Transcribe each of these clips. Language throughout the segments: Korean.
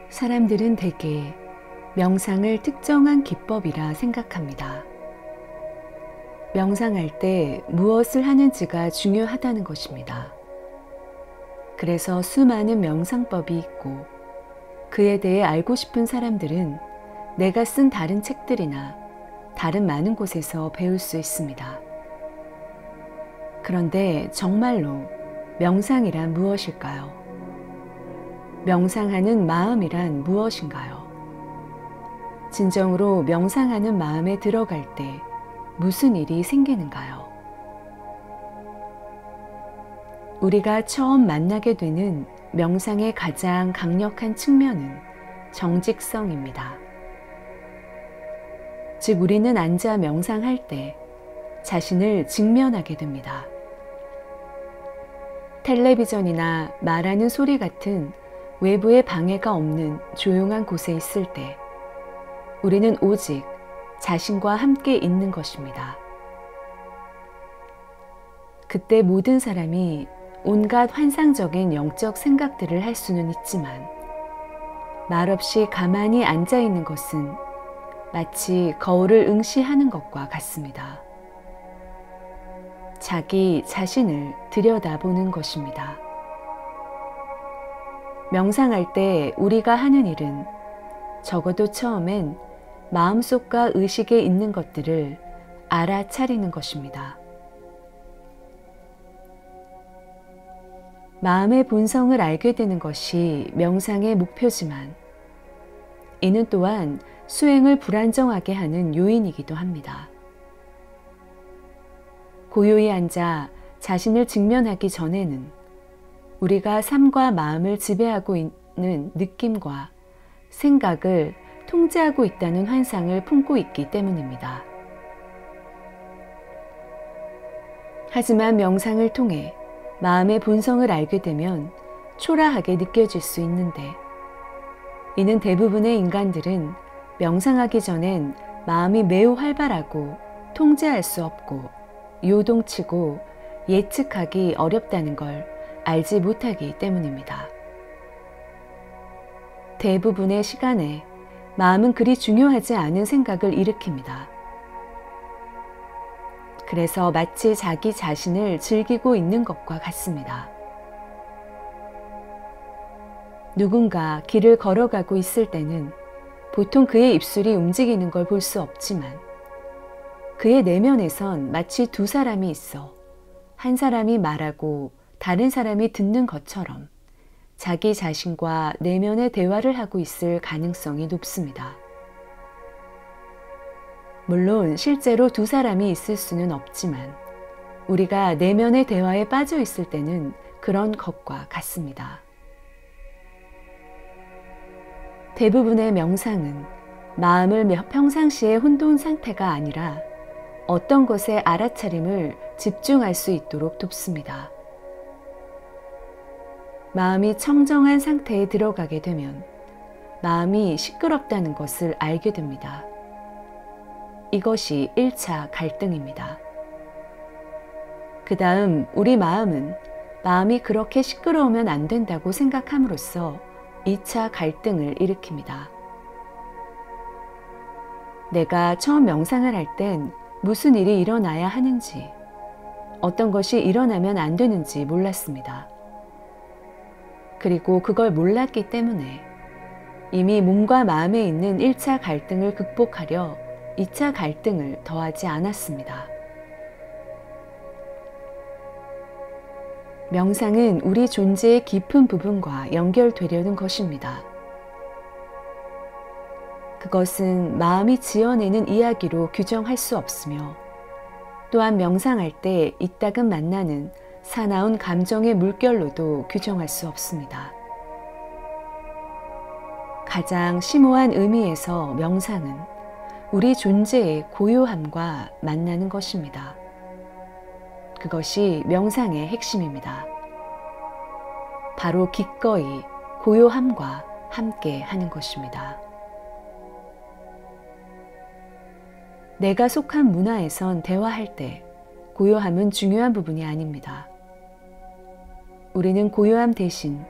사람들은 대개 명상을 특정한 기법이라 생각합니다. 명상할 때 무엇을 하는지가 중요하다는 것입니다. 그래서 수많은 명상법이 있고 그에 대해 알고 싶은 사람들은 내가 쓴 다른 책들이나 다른 많은 곳에서 배울 수 있습니다. 그런데 정말로 명상이란 무엇일까요? 명상하는 마음이란 무엇인가요? 진정으로 명상하는 마음에 들어갈 때 무슨 일이 생기는가요? 우리가 처음 만나게 되는 명상의 가장 강력한 측면은 정직성입니다. 즉, 우리는 앉아 명상할 때 자신을 직면하게 됩니다. 텔레비전이나 말하는 소리 같은 외부의 방해가 없는 조용한 곳에 있을 때 우리는 오직 자신과 함께 있는 것입니다. 그때 모든 사람이 온갖 환상적인 영적 생각들을 할 수는 있지만 말없이 가만히 앉아 있는 것은 마치 거울을 응시하는 것과 같습니다. 자기 자신을 들여다보는 것입니다. 명상할 때 우리가 하는 일은 적어도 처음엔 마음속과 의식에 있는 것들을 알아차리는 것입니다. 마음의 본성을 알게 되는 것이 명상의 목표지만 이는 또한 수행을 불안정하게 하는 요인이기도 합니다. 고요히 앉아 자신을 직면하기 전에는 우리가 삶과 마음을 지배하고 있는 느낌과 생각을 통제하고 있다는 환상을 품고 있기 때문입니다. 하지만 명상을 통해 마음의 본성을 알게 되면 초라하게 느껴질 수 있는데 이는 대부분의 인간들은 명상하기 전엔 마음이 매우 활발하고 통제할 수 없고 요동치고 예측하기 어렵다는 걸 알지 못하기 때문입니다. 대부분의 시간에 마음은 그리 중요하지 않은 생각을 일으킵니다. 그래서 마치 자기 자신을 즐기고 있는 것과 같습니다. 누군가 길을 걸어가고 있을 때는 보통 그의 입술이 움직이는 걸 볼 수 없지만 그의 내면에선 마치 두 사람이 있어 한 사람이 말하고 다른 사람이 듣는 것처럼 자기 자신과 내면의 대화를 하고 있을 가능성이 높습니다. 물론 실제로 두 사람이 있을 수는 없지만 우리가 내면의 대화에 빠져 있을 때는 그런 것과 같습니다. 대부분의 명상은 마음을 평상시의 혼돈 상태가 아니라 어떤 것에 알아차림을 집중할 수 있도록 돕습니다. 마음이 청정한 상태에 들어가게 되면 마음이 시끄럽다는 것을 알게 됩니다. 이것이 1차 갈등입니다. 그 다음 우리 마음이 그렇게 시끄러우면 안 된다고 생각함으로써 2차 갈등을 일으킵니다. 내가 처음 명상을 할 땐 무슨 일이 일어나야 하는지, 어떤 것이 일어나면 안 되는지 몰랐습니다. 그리고 그걸 몰랐기 때문에 이미 몸과 마음에 있는 1차 갈등을 극복하려 2차 갈등을 더하지 않았습니다. 명상은 우리 존재의 깊은 부분과 연결되려는 것입니다. 그것은 마음이 지어내는 이야기로 규정할 수 없으며 또한 명상할 때 이따금 만나는 사나운 감정의 물결로도 규정할 수 없습니다. 가장 심오한 의미에서 명상은 우리 존재의 고요함과 만나는 것입니다. 그것이 명상의 핵심입니다. 바로 기꺼이 고요함과 함께 하는 것입니다. 내가 속한 문화에선 대화할 때 고요함은 중요한 부분이 아닙니다. 우리는 고요함 대신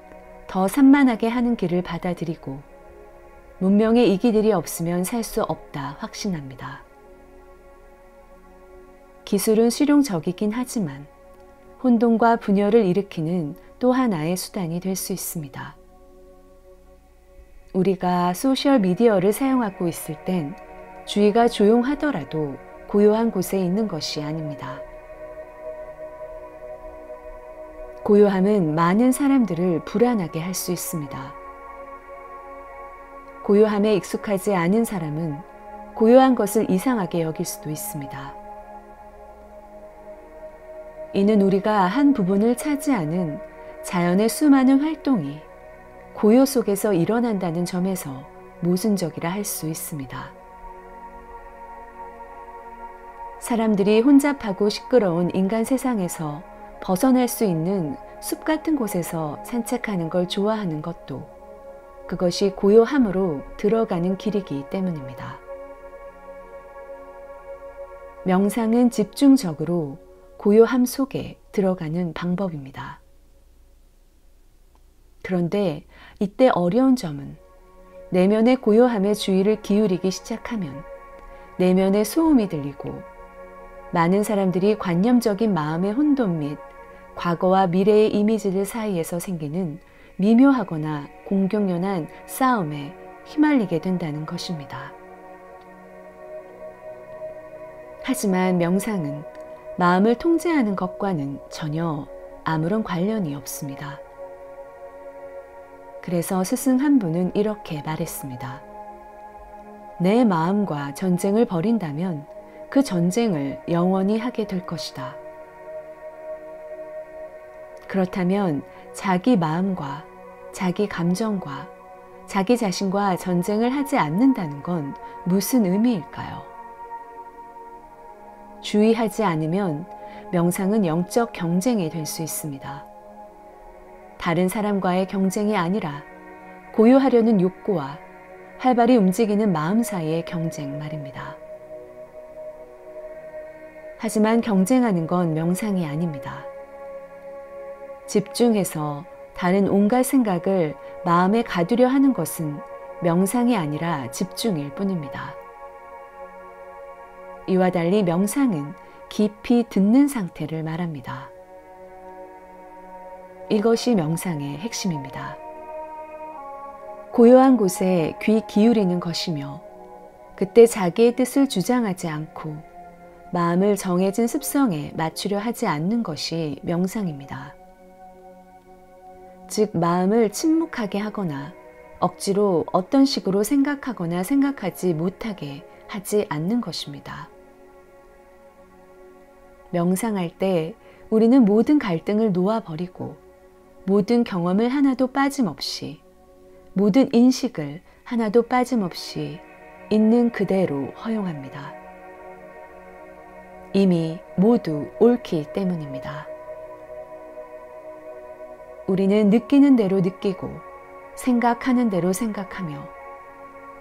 더 산만하게 하는 길을 받아들이고 문명의 이기들이 없으면 살 수 없다 확신합니다. 기술은 실용적이긴 하지만 혼돈과 분열을 일으키는 또 하나의 수단이 될 수 있습니다. 우리가 소셜미디어를 사용하고 있을 땐 주위가 조용하더라도 고요한 곳에 있는 것이 아닙니다. 고요함은 많은 사람들을 불안하게 할 수 있습니다. 고요함에 익숙하지 않은 사람은 고요한 것을 이상하게 여길 수도 있습니다. 이는 우리가 한 부분을 차지하는 자연의 수많은 활동이 고요 속에서 일어난다는 점에서 모순적이라 할 수 있습니다. 사람들이 혼잡하고 시끄러운 인간 세상에서 벗어날 수 있는 숲 같은 곳에서 산책하는 걸 좋아하는 것도 그것이 고요함으로 들어가는 길이기 때문입니다. 명상은 집중적으로 고요함 속에 들어가는 방법입니다. 그런데 이때 어려운 점은 내면의 고요함에 주의를 기울이기 시작하면 내면의 소음이 들리고 많은 사람들이 관념적인 마음의 혼돈 및 과거와 미래의 이미지들 사이에서 생기는 미묘하거나 공공연한 싸움에 휘말리게 된다는 것입니다. 하지만 명상은 마음을 통제하는 것과는 전혀 아무런 관련이 없습니다. 그래서 스승 한 분은 이렇게 말했습니다. 내 마음과 전쟁을 벌인다면 그 전쟁을 영원히 하게 될 것이다. 그렇다면 자기 마음과 자기 감정과 자기 자신과 전쟁을 하지 않는다는 건 무슨 의미일까요? 주의하지 않으면 명상은 영적 경쟁이 될 수 있습니다. 다른 사람과의 경쟁이 아니라 고요하려는 욕구와 활발히 움직이는 마음 사이의 경쟁 말입니다. 하지만 경쟁하는 건 명상이 아닙니다. 집중해서 다른 온갖 생각을 마음에 가두려 하는 것은 명상이 아니라 집중일 뿐입니다. 이와 달리 명상은 깊이 듣는 상태를 말합니다. 이것이 명상의 핵심입니다. 고요한 곳에 귀 기울이는 것이며 그때 자기의 뜻을 주장하지 않고 마음을 정해진 습성에 맞추려 하지 않는 것이 명상입니다. 즉 마음을 침묵하게 하거나 억지로 어떤 식으로 생각하거나 생각하지 못하게 하지 않는 것입니다. 명상할 때 우리는 모든 갈등을 놓아버리고 모든 경험을 하나도 빠짐없이 모든 인식을 하나도 빠짐없이 있는 그대로 허용합니다. 이미 모두 옳기 때문입니다. 우리는 느끼는 대로 느끼고 생각하는 대로 생각하며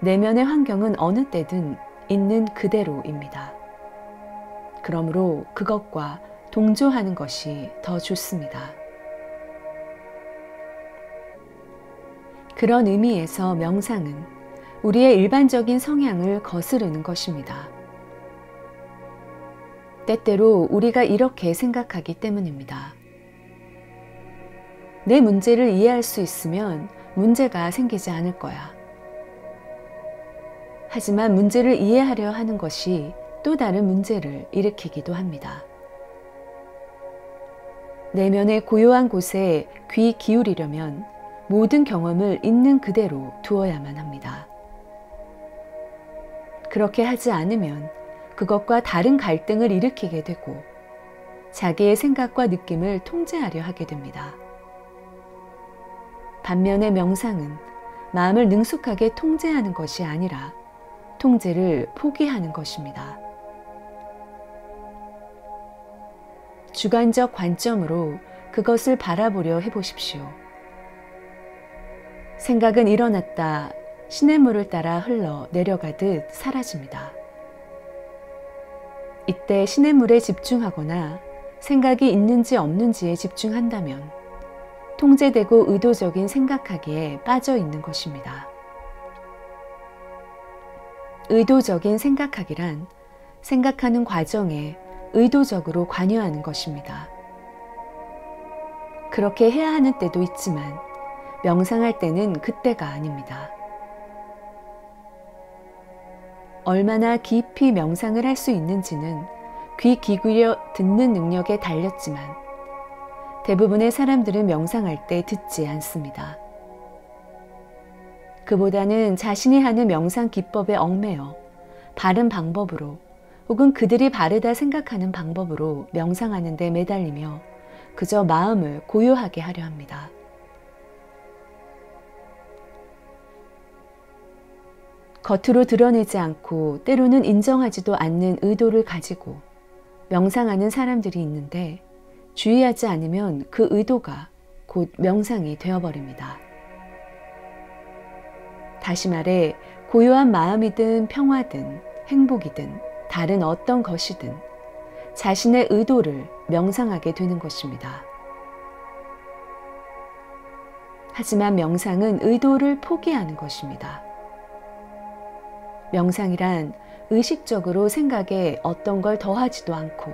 내면의 환경은 어느 때든 있는 그대로입니다. 그러므로 그것과 동조하는 것이 더 좋습니다. 그런 의미에서 명상은 우리의 일반적인 성향을 거스르는 것입니다. 때때로 우리가 이렇게 생각하기 때문입니다. 내 문제를 이해할 수 있으면 문제가 생기지 않을 거야. 하지만 문제를 이해하려 하는 것이 또 다른 문제를 일으키기도 합니다. 내면의 고요한 곳에 귀 기울이려면 모든 경험을 있는 그대로 두어야만 합니다. 그렇게 하지 않으면 그것과 다른 갈등을 일으키게 되고 자기의 생각과 느낌을 통제하려 하게 됩니다. 반면에 명상은 마음을 능숙하게 통제하는 것이 아니라 통제를 포기하는 것입니다. 주관적 관점으로 그것을 바라보려 해보십시오. 생각은 일어났다 시냇물을 따라 흘러 내려가듯 사라집니다. 이때 시냇물에 집중하거나 생각이 있는지 없는지에 집중한다면 통제되고 의도적인 생각하기에 빠져 있는 것입니다. 의도적인 생각하기란 생각하는 과정에 의도적으로 관여하는 것입니다. 그렇게 해야 하는 때도 있지만 명상할 때는 그때가 아닙니다. 얼마나 깊이 명상을 할 수 있는지는 귀 기울여 듣는 능력에 달렸지만 대부분의 사람들은 명상할 때 듣지 않습니다. 그보다는 자신이 하는 명상 기법에 얽매여 바른 방법으로 혹은 그들이 바르다 생각하는 방법으로 명상하는 데 매달리며 그저 마음을 고요하게 하려 합니다. 겉으로 드러내지 않고 때로는 인정하지도 않는 의도를 가지고 명상하는 사람들이 있는데 주의하지 않으면 그 의도가 곧 명상이 되어버립니다. 다시 말해 고요한 마음이든 평화든 행복이든 다른 어떤 것이든 자신의 의도를 명상하게 되는 것입니다. 하지만 명상은 의도를 포기하는 것입니다. 명상이란 의식적으로 생각에 어떤 걸 더하지도 않고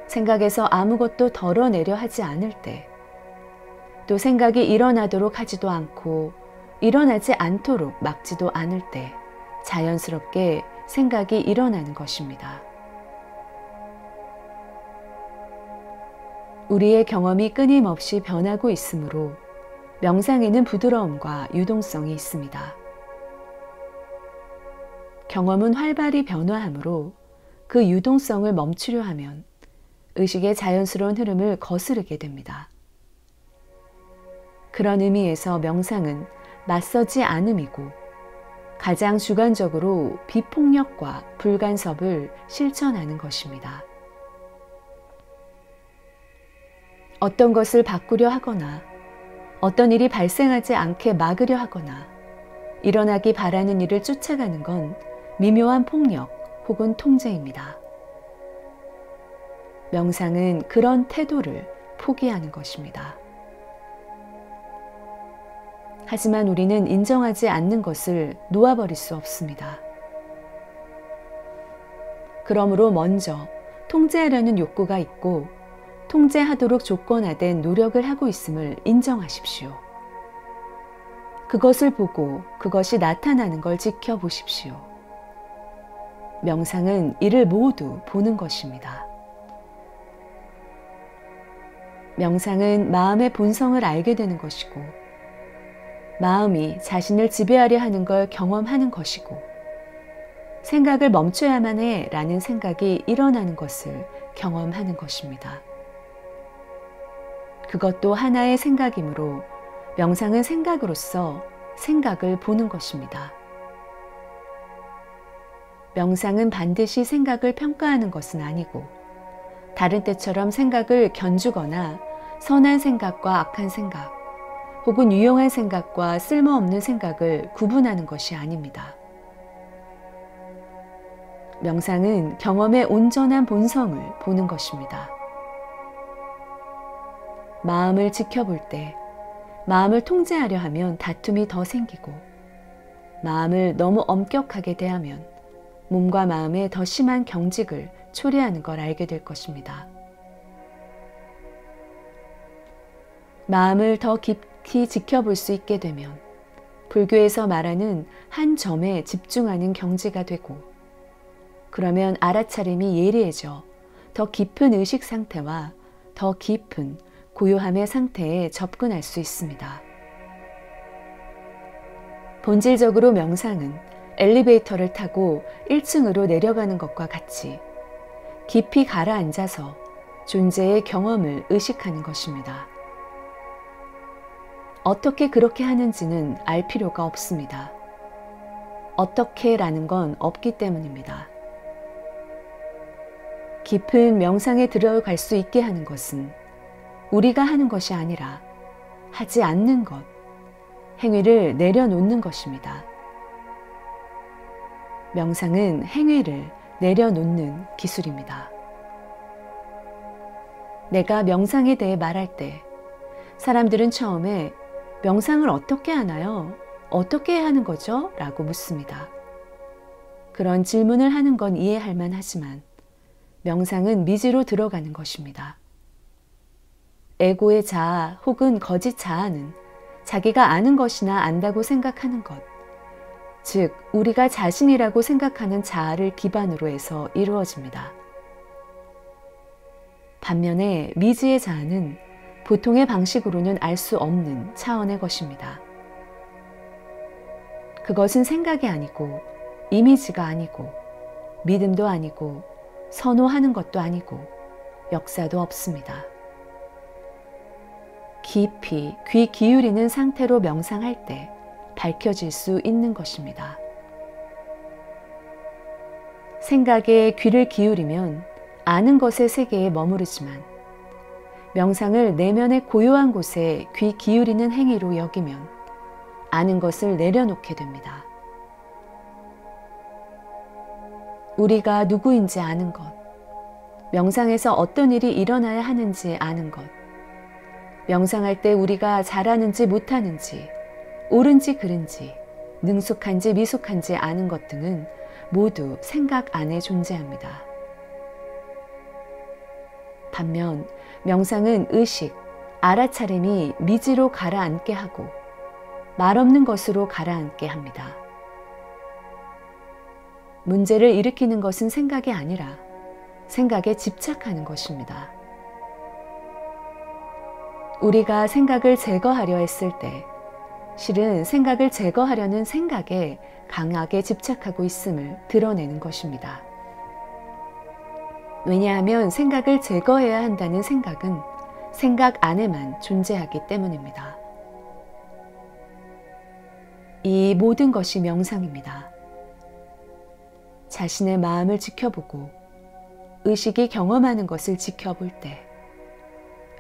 생각에서 아무것도 덜어내려 하지 않을 때, 또 생각이 일어나도록 하지도 않고 일어나지 않도록 막지도 않을 때 자연스럽게 생각이 일어나는 것입니다. 우리의 경험이 끊임없이 변하고 있으므로 명상에는 부드러움과 유동성이 있습니다. 경험은 활발히 변화하므로 그 유동성을 멈추려 하면 의식의 자연스러운 흐름을 거스르게 됩니다. 그런 의미에서 명상은 맞서지 않음이고 가장 주관적으로 비폭력과 불간섭을 실천하는 것입니다. 어떤 것을 바꾸려 하거나 어떤 일이 발생하지 않게 막으려 하거나 일어나기 바라는 일을 쫓아가는 건 미묘한 폭력 혹은 통제입니다. 명상은 그런 태도를 포기하는 것입니다. 하지만 우리는 인정하지 않는 것을 놓아버릴 수 없습니다. 그러므로 먼저 통제하려는 욕구가 있고 통제하도록 조건화된 노력을 하고 있음을 인정하십시오. 그것을 보고 그것이 나타나는 걸 지켜보십시오. 명상은 이를 모두 보는 것입니다. 명상은 마음의 본성을 알게 되는 것이고 마음이 자신을 지배하려 하는 걸 경험하는 것이고 생각을 멈춰야만 해 라는 생각이 일어나는 것을 경험하는 것입니다. 그것도 하나의 생각이므로 명상은 생각으로서 생각을 보는 것입니다. 명상은 반드시 생각을 평가하는 것은 아니고 다른 때처럼 생각을 견주거나 선한 생각과 악한 생각 혹은 유용한 생각과 쓸모없는 생각을 구분하는 것이 아닙니다. 명상은 경험의 온전한 본성을 보는 것입니다. 마음을 지켜볼 때 마음을 통제하려 하면 다툼이 더 생기고 마음을 너무 엄격하게 대하면 몸과 마음에 더 심한 경직을 초래하는 걸 알게 될 것입니다. 마음을 더 깊이 지켜볼 수 있게 되면 불교에서 말하는 한 점에 집중하는 경지가 되고 그러면 알아차림이 예리해져 더 깊은 의식 상태와 더 깊은 고요함의 상태에 접근할 수 있습니다. 본질적으로 명상은 엘리베이터를 타고 1층으로 내려가는 것과 같이 깊이 가라앉아서 존재의 경험을 의식하는 것입니다. 어떻게 그렇게 하는지는 알 필요가 없습니다. 어떻게라는 건 없기 때문입니다. 깊은 명상에 들어갈 수 있게 하는 것은 우리가 하는 것이 아니라 하지 않는 것, 행위를 내려놓는 것입니다. 명상은 행위를 내려놓는 기술입니다. 내가 명상에 대해 말할 때 사람들은 처음에 명상을 어떻게 하나요? 어떻게 하는 거죠? 라고 묻습니다. 그런 질문을 하는 건 이해할 만하지만 명상은 미지로 들어가는 것입니다. 에고의 자아 혹은 거짓 자아는 자기가 아는 것이나 안다고 생각하는 것, 즉 우리가 자신이라고 생각하는 자아를 기반으로 해서 이루어집니다. 반면에 미지의 자아는 보통의 방식으로는 알 수 없는 차원의 것입니다. 그것은 생각이 아니고 이미지가 아니고 믿음도 아니고 선호하는 것도 아니고 역사도 없습니다. 깊이 귀 기울이는 상태로 명상할 때 밝혀질 수 있는 것입니다. 생각에 귀를 기울이면 아는 것의 세계에 머무르지만 명상을 내면의 고요한 곳에 귀 기울이는 행위로 여기면 아는 것을 내려놓게 됩니다. 우리가 누구인지 아는 것, 명상에서 어떤 일이 일어나야 하는지 아는 것, 명상할 때 우리가 잘하는지 못하는지, 옳은지 그른지, 능숙한지 미숙한지 아는 것 등은 모두 생각 안에 존재합니다. 반면 명상은 의식, 알아차림이 미지로 가라앉게 하고 말 없는 것으로 가라앉게 합니다. 문제를 일으키는 것은 생각이 아니라 생각에 집착하는 것입니다. 우리가 생각을 제거하려 했을 때 실은 생각을 제거하려는 생각에 강하게 집착하고 있음을 드러내는 것입니다. 왜냐하면 생각을 제거해야 한다는 생각은 생각 안에만 존재하기 때문입니다. 이 모든 것이 명상입니다. 자신의 마음을 지켜보고 의식이 경험하는 것을 지켜볼 때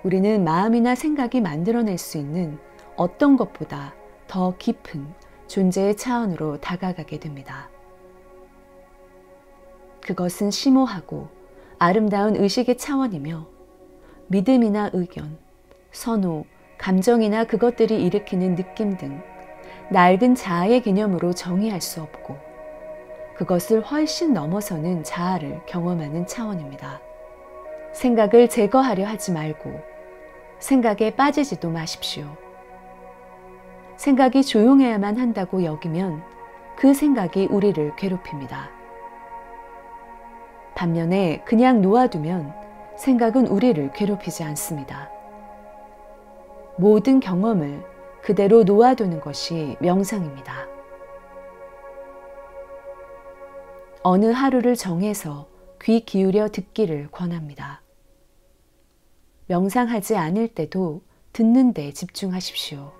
우리는 마음이나 생각이 만들어낼 수 있는 어떤 것보다 더 깊은 존재의 차원으로 다가가게 됩니다. 그것은 심오하고 아름다운 의식의 차원이며 믿음이나 의견, 선호, 감정이나 그것들이 일으키는 느낌 등 낡은 자아의 개념으로 정의할 수 없고 그것을 훨씬 넘어서는 자아를 경험하는 차원입니다. 생각을 제거하려 하지 말고 생각에 빠지지도 마십시오. 생각이 조용해야만 한다고 여기면 그 생각이 우리를 괴롭힙니다. 반면에 그냥 놓아두면 생각은 우리를 괴롭히지 않습니다. 모든 경험을 그대로 놓아두는 것이 명상입니다. 어느 하루를 정해서 귀 기울여 듣기를 권합니다. 명상하지 않을 때도 듣는 데 집중하십시오.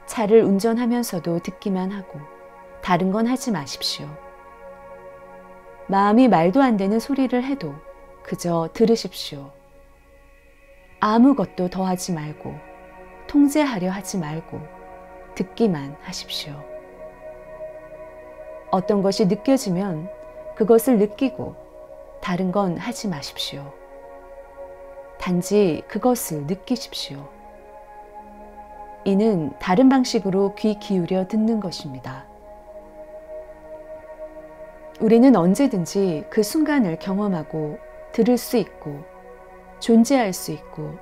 차를 운전하면서도 듣기만 하고 다른 건 하지 마십시오. 마음이 말도 안 되는 소리를 해도 그저 들으십시오. 아무것도 더 하지 말고 통제하려 하지 말고 듣기만 하십시오. 어떤 것이 느껴지면 그것을 느끼고 다른 건 하지 마십시오. 단지 그것을 느끼십시오. 이는 다른 방식으로 귀 기울여 듣는 것입니다. 우리는 언제든지 그 순간을 경험하고 들을 수 있고 존재할 수 있고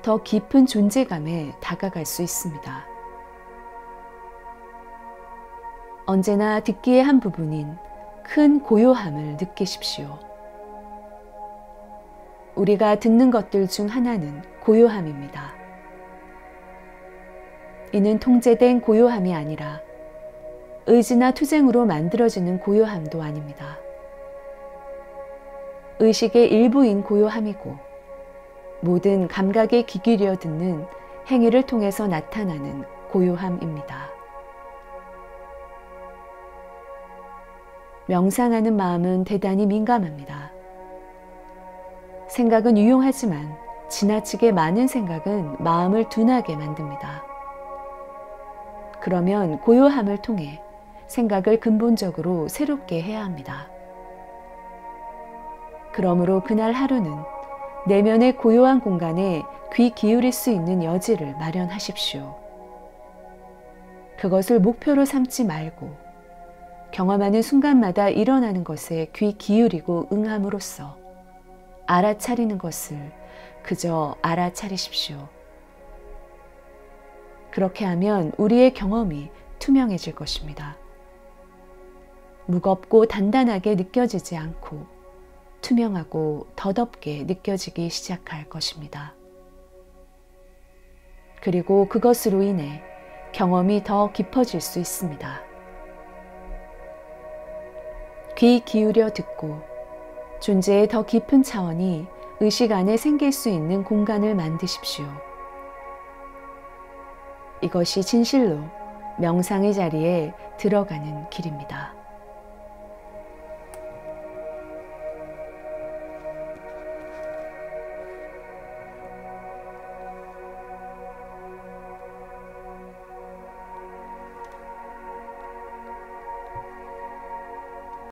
더 깊은 존재감에 다가갈 수 있습니다. 언제나 듣기의 한 부분인 큰 고요함을 느끼십시오. 우리가 듣는 것들 중 하나는 고요함입니다. 이는 통제된 고요함이 아니라 의지나 투쟁으로 만들어지는 고요함도 아닙니다. 의식의 일부인 고요함이고 모든 감각에 귀 기울여 듣는 행위를 통해서 나타나는 고요함입니다. 명상하는 마음은 대단히 민감합니다. 생각은 유용하지만 지나치게 많은 생각은 마음을 둔하게 만듭니다. 그러면 고요함을 통해 생각을 근본적으로 새롭게 해야 합니다. 그러므로 그날 하루는 내면의 고요한 공간에 귀 기울일 수 있는 여지를 마련하십시오. 그것을 목표로 삼지 말고 경험하는 순간마다 일어나는 것에 귀 기울이고 응함으로써 알아차리는 것을 그저 알아차리십시오. 그렇게 하면 우리의 경험이 투명해질 것입니다. 무겁고 단단하게 느껴지지 않고 투명하고 덧없게 느껴지기 시작할 것입니다. 그리고 그것으로 인해 경험이 더 깊어질 수 있습니다. 귀 기울여 듣고 존재의 더 깊은 차원이 의식 안에 생길 수 있는 공간을 만드십시오. 이것이 진실로 명상의 자리에 들어가는 길입니다.